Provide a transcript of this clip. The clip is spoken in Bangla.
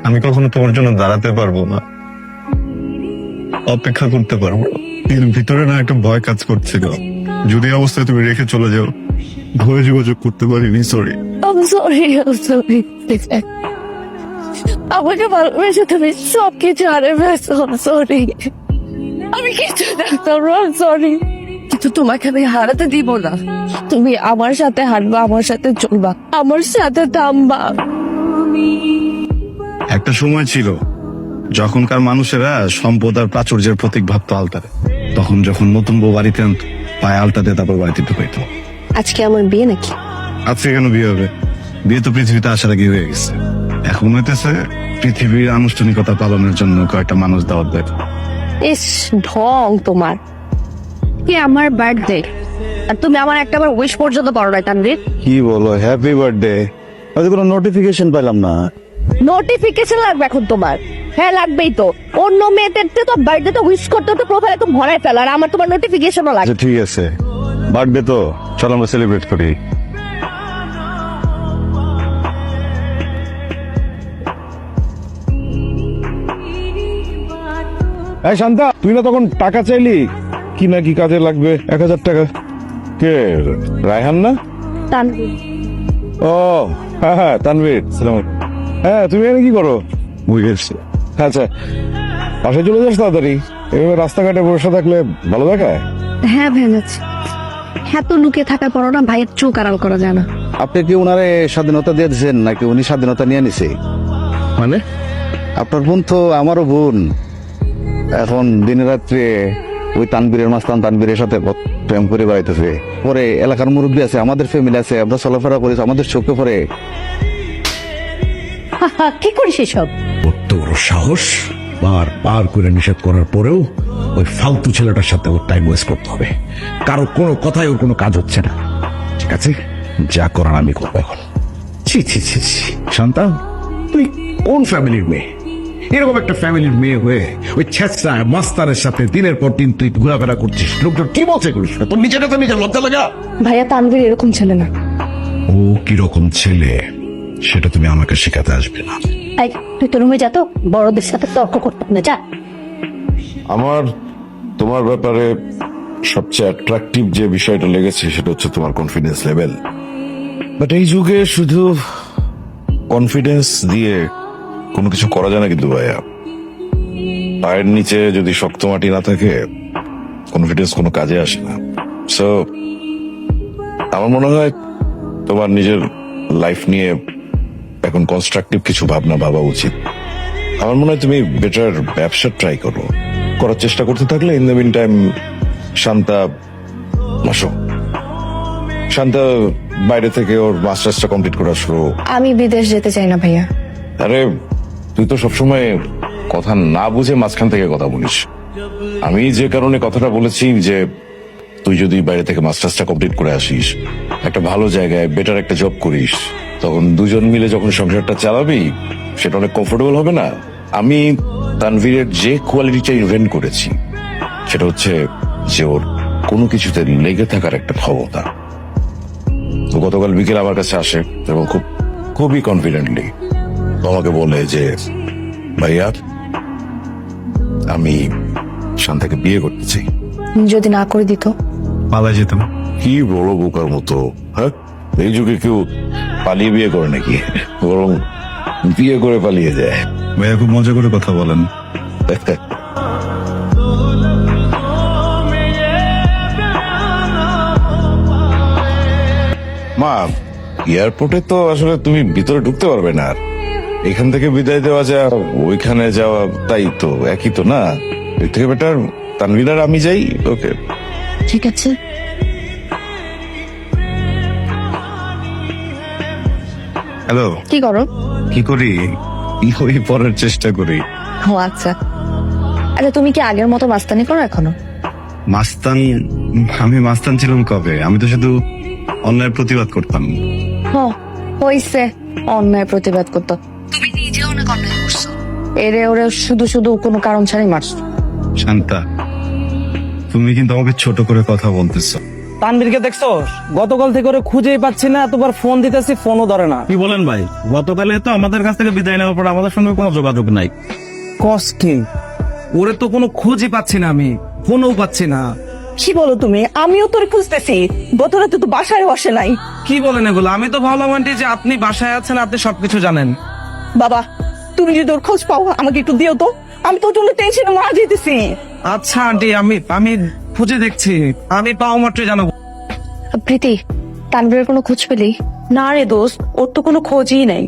আমি কখনো তোমার জন্য দাঁড়াতে পারবো না, অপেক্ষা করতে পারবো না। এর ভিতরে না একটা ভয় কাজ করছিল, যদি এই অবস্থায় তুমি রেখে চলে যাও, ভয়ে যোগাযোগ করতে পারিনি। Sorry. I'm sorry, I'm sorry. আমাকে ভালোবেসে তুমি সব কিছু হারে ফেলছো। I'm sorry. আমি কিছু দেখতাম না, I'm sorry. কিন্তু তোমাকে আমি হারাতে দিব না। তুমি আমার সাথে হাঁটবা, আমার সাথে চলবা, আমার সাথে থামবা। একটা সময় ছিল যখনকার মানুষেরা সম্পদ আর প্রাচুর্যের প্রতীক ভাবতো আলতারে। তখন যখন নতুন বউ বাড়িতে আনতো, পায়ে আলতাতে তারপর বাড়িতে ঢুকাইতো। আজকে আমার বিয়ে নাকি? আজকে কেন বিয়ে হবে? বিয়ে তো পৃথিবীতে আসার আগে হয়ে গেছে। এখন হইতেছে পৃথিবীর আনুষ্ঠানিকতা পালনের জন্য কয়েকটা মানুষ দাওয়াত দেয়। ইস, ঢং তোমার। কি আমার বার্থডে আর তুমি আমার একটাবার উইশ পর্যন্ত করো নাই তানভীর। কি বলো, হ্যাপি বার্থডে? আজ কোনো নোটিফিকেশন পেলাম না। নোটিফিকেশন লাগবে এখন তোমার? হ্যাঁ লাগবেই তো। অন্য মেয়েদের তো বার্থডে তো উইশ করতে তো প্রোফাইলে তো ভরায় ফেলো, আর আমার তোমার নোটিফিকেশনও লাগবে। আচ্ছা ঠিক আছে, বার্থডে তো চলো আমরা সেলিব্রেট করি। এই শান্তা, তুই না তখন টাকা চাইলি, কি না কি কাজে লাগবে 1000 টাকা? কে, রায়হান না? তানভীর। ও হ্যাঁ হ্যাঁ, তানভীর। হ্যাঁ, তুমি এখানে কি করো? বুঝেছি। আচ্ছা, বাসায় চলে যাস তাড়াতাড়ি। এভাবে রাস্তাঘাটে বসে থাকলে ভালো দেখায়? হ্যাঁ ভেঙেছি। এত লুকিয়ে থাকার পরও না ভাইয়ের চোখ আড়াল করা যায় না। আপনি কি উনারে স্বাধীনতা দিয়ে দিচ্ছেন নাকি উনি স্বাধীনতা নিয়ে নিছে? মানে আপনার বোন তো আমারও বোন। এখন দিনে রাত্রে ওই তানবীরের মাস্তান তানবীরের সাথে প্রেম করে বেড়াইতেছে। পরে এলাকার মুরব্বী আছে, আমাদের ফ্যামিলি আছে, আমরা চলাফেরা করি, আমাদের চোখে পরে। কি করিস এসব? কত বড় সাহস! বার করে নিষেধ করার পরেও ওই ফালতু ছেলেটার সাথে ওর টাইম ওয়েস্ট করতে হবে। কারো কোনো কথায় ওর কোনো কাজ হচ্ছে না। ঠিক আছে, যা করার আমি করবো এখন। ছি ছি ছি ছি, শান্তা, তুই কোন ফ্যামিলির মেয়ে? এরকম একটা ফ্যামিলির মেয়ে হয়ে ওই ছেঁচড়া মাস্তারের সাথে দিনের পর দিন তুই ঘোরাফেরা করছিস। লোকজন কি বলছে করিস? তোর নিজের কাছে নিজের লজ্জা লাগা? ভাইয়া তানভীর এরকম ছেলে না। ও কিরকম ছেলে সেটা তুমি আমাকে শেখাতে আসবে না। এই, তুই তো রুমে যা তো, বড়দের সাথে তর্ক করতে না, যা। আমার তোমার ব্যাপারে সবচেয়ে অ্যাট্রাকটিভ যে বিষয়টা লেগেছে সেটা হচ্ছে তোমার কনফিডেন্স লেভেল। বাট এই যুগে শুধু কনফিডেন্স দিয়ে কোনো কিছু করা যায় না কিন্তু ভাইয়া। পায়ের নিচে যদি শক্ত মাটি না থাকে, কনফিডেন্স কোনো কাজে আসে না। সো আমার মনে হয় তোমার নিজের লাইফ নিয়ে এখন কনস্ট্রাকটিভ কিছু ভাবনা ভাবা উচিত। আমার মনে হয় তুমি বেটার ব্যবসা ট্রাই করো, করার চেষ্টা করতে থাকলে। In the mean time Shanta আসো, শান্তা বাইরে থেকে ওর মাস্টার্সটা কমপ্লিট করে আসলো। আমি বিদেশ যেতে চাই না ভাইয়া। আরে তুই তো সবসময় কথা না বুঝে মাঝখান থেকে কথা বলিস। আমি যে কারণে কথাটা বলেছি যে তুই যদি বাইরে থেকে মাস্টার্সটা কমপ্লিট করে আসিস, একটা ভালো জায়গায় বেটার একটা জব করিস, তখন দুজন মিলে যখন সংসারটা চালাবি সেটা অনেক কমফোর্টেবল হবে না? আমি তানভীরের যে কোয়ালিটিটা ইনভেন্ট করেছি সেটা হচ্ছে যে ওর কোনো কিছুতে লেগে থাকার একটা ক্ষমতা। তো গতকাল বিকেল আমার কাছে আসে এবং খুবই কনফিডেন্টলি আমাকে বলে যে ভাইয়া আমি শান্তাকে বিয়ে করতে চাই। যদি না করে দিত? পালা যেতাম। কি বড় বোকার মতো, হ্যাঁ? এই যুগে কেউ পালিয়ে বিয়ে করে নাকি? বরং বিয়ে করে পালিয়ে যায়। ভাইয়া খুব মজা করে কথা বলেন। মা, এয়ারপোর্টে তো আসলে তুমি ভিতরে ঢুকতে পারবে না। এখান থেকে বিদায় দেওয়া যা ওইখানে যাওয়া তাই তো একই তো না? এর থেকে বেটার তানভীর আর আমি যাই। ওকে ঠিক আছে। হ্যালো। কি করো? কি করি? ওই পড়ার চেষ্টা করি। ও আচ্ছা। আচ্ছা, তুমি কি আগের মতো মাস্তানি করো এখনো? মাস্তান? আমি মাস্তান ছিলাম কবে? আমি তো শুধু অন্যায় প্রতিবাদ করতাম। হইছে, অন্যায় প্রতিবাদ করতো। তুমি নিজেও অনেক অন্যায় করছো। এরে ওরে শুধু শুধু কোনো কারণ ছাড়াই মারছো। শান্তা, তুমি কিন্তু আমাকে ছোট করে কথা বলতেছ। তানবীরকে দেখছো? গতকাল থেকে ওরে খুঁজেই পাচ্ছি না, এতবার ফোন দিতেছি ফোনও ধরে না। কি বলেন ভাই? গতকালে তো আমাদের কাছ থেকে বিদায় নেওয়ার পর আমাদের সঙ্গে কোনো যোগাযোগ নাই। কষ্টে ওরে তো কোনো খুঁজই পাচ্ছি না, আমি ফোনও পাচ্ছি না। কি বলো তুমি? আমিও তোরে খুঁজতেছি, গত রাতে তো বাসায় বসে নাই। কি বলেন এগুলো? আমি তো ভাবলাম আন্টি যে আপনি বাসায় আছেন, আপনি সবকিছু জানেন। বাবা, তুমি যদি ওর খোঁজ পাও আমাকে একটু দিও তো, আমি তোর জন্য টেনশনে মারা যেতেছি। আচ্ছা আন্টি, আমি খুঁজে দেখছি, আমি পাওয়া মাত্রই জানাবো। প্রীতি, তানভীরের কোনো খোঁজ পেলি? না রে দোস্ত, ওর তো কোনো খোঁজই নাই।